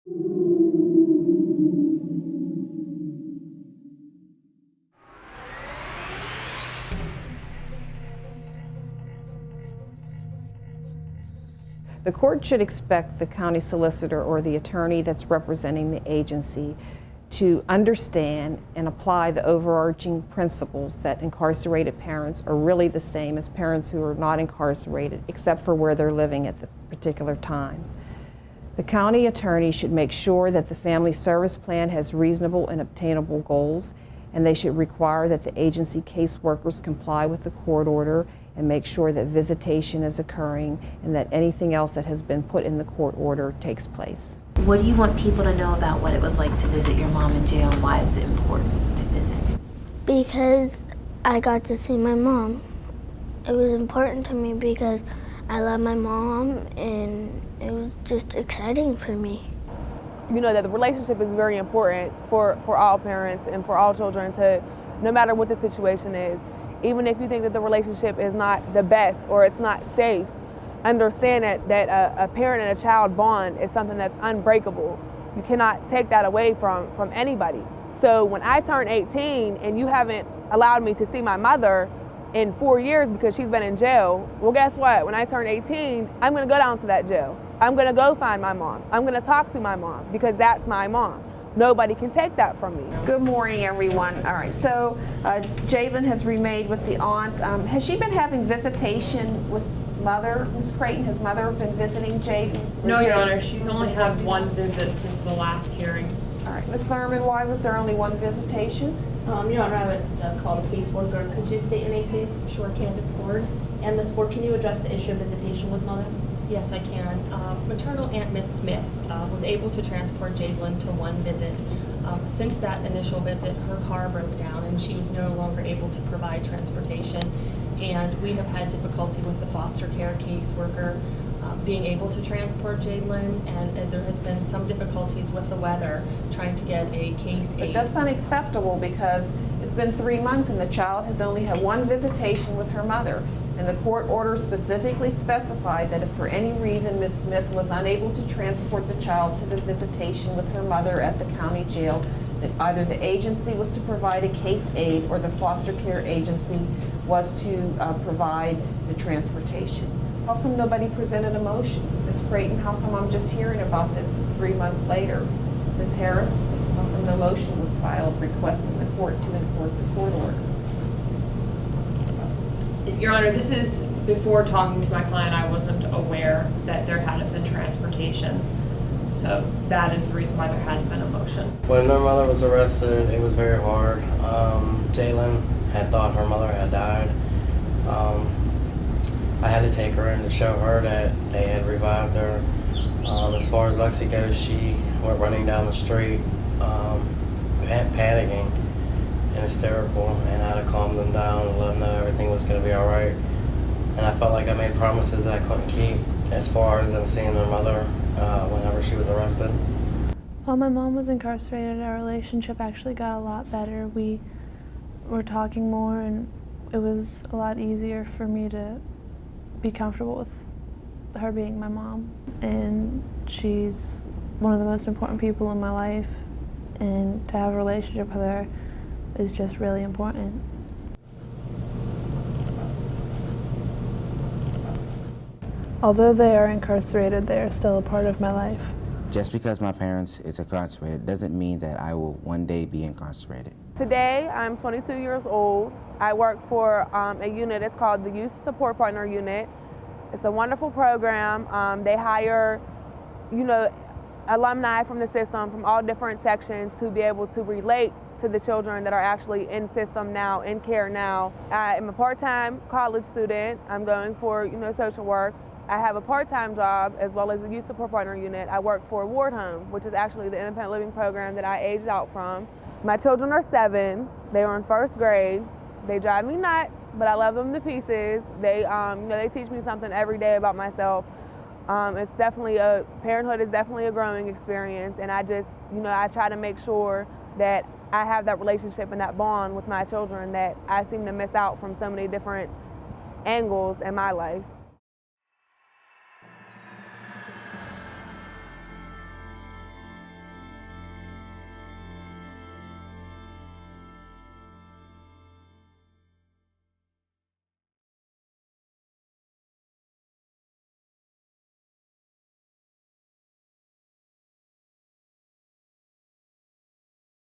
The court should expect the county solicitor or the attorney that's representing the agency to understand and apply the overarching principles that incarcerated parents are really the same as parents who are not incarcerated, except for where they're living at the particular time. The county attorney should make sure that the family service plan has reasonable and obtainable goals, and they should require that the agency caseworkers comply with the court order and make sure that visitation is occurring and that anything else that has been put in the court order takes place. What do you want people to know about what it was like to visit your mom in jail, and why is it important to visit? Because I got to see my mom. It was important to me because I love my mom and it was just exciting for me. You know that the relationship is very important for all parents and for all children to, no matter what the situation is, even if you think that the relationship is not the best or it's not safe, understand that a parent and a child bond is something that's unbreakable. You cannot take that away from anybody. So when I turn 18 and you haven't allowed me to see my mother in 4 years because she's been in jail, well, guess what? When I turn 18, I'm gonna go down to that jail. I'm gonna go find my mom. I'm gonna talk to my mom because that's my mom. Nobody can take that from me. Good morning, everyone. All right, so Jalen has remained with the aunt. Has she been having visitation with mother, Ms. Creighton? Has mother been visiting Jaden? No, Your Honor, she's only had one visit since the last hearing. All right, Ms. Thurman, why was there only one visitation? Your Honor, I would call the caseworker. Could you state your name, please? Sure, Candace Ford. And Ms. Ford, can you address the issue of visitation with mother? Yes, I can. Maternal Aunt Miss Smith was able to transport Jadlyn to one visit. Since that initial visit, her car broke down and she was no longer able to provide transportation. And we have had difficulty with the foster care caseworker being able to transport Jadlyn, and there has been some difficulties with the weather trying to get a case aid. But that's unacceptable because it's been 3 months and the child has only had one visitation with her mother. And the court order specifically specified that if for any reason Ms. Smith was unable to transport the child to the visitation with her mother at the county jail, that either the agency was to provide a case aid or the foster care agency was to provide the transportation. How come nobody presented a motion? Ms. Creighton, how come I'm just hearing about this 3 months later? Ms. Harris, how come no motion was filed requesting the court to enforce the court order? Your Honor, this is before talking to my client. I wasn't aware that there hadn't been transportation. So that is the reason why there hadn't been a motion. When her mother was arrested, it was very hard. Jalen had thought her mother had died. I had to take her in to show her that they had revived her. As far as Lexi goes, she went running down the street, panicking and hysterical, and I had to calm them down and let them know everything was going to be all right. And I felt like I made promises that I couldn't keep as far as them seeing their mother whenever she was arrested. While my mom was incarcerated, our relationship actually got a lot better. We were talking more, and it was a lot easier for me to be comfortable with her being my mom. And she's one of the most important people in my life, and to have a relationship with her is just really important. Although they are incarcerated, they are still a part of my life. Just because my parents is incarcerated doesn't mean that I will one day be incarcerated. Today, I'm 22 years old. I work for a unit. It's called the Youth Support Partner Unit. It's a wonderful program. They hire, alumni from the system from all different sections to be able to relate to the children that are actually in system now, in care now. I am a part-time college student. I'm going for, social work. I have a part-time job as well as the Youth Support Partner Unit. I work for Ward Home, which is actually the independent living program that I aged out from. My children are 7. They are in 1st grade. They drive me nuts, but I love them to pieces. They, they teach me something every day about myself. It's definitely parenthood is definitely a growing experience, and I just, I try to make sure that I have that relationship and that bond with my children that I seem to miss out from so many different angles in my life.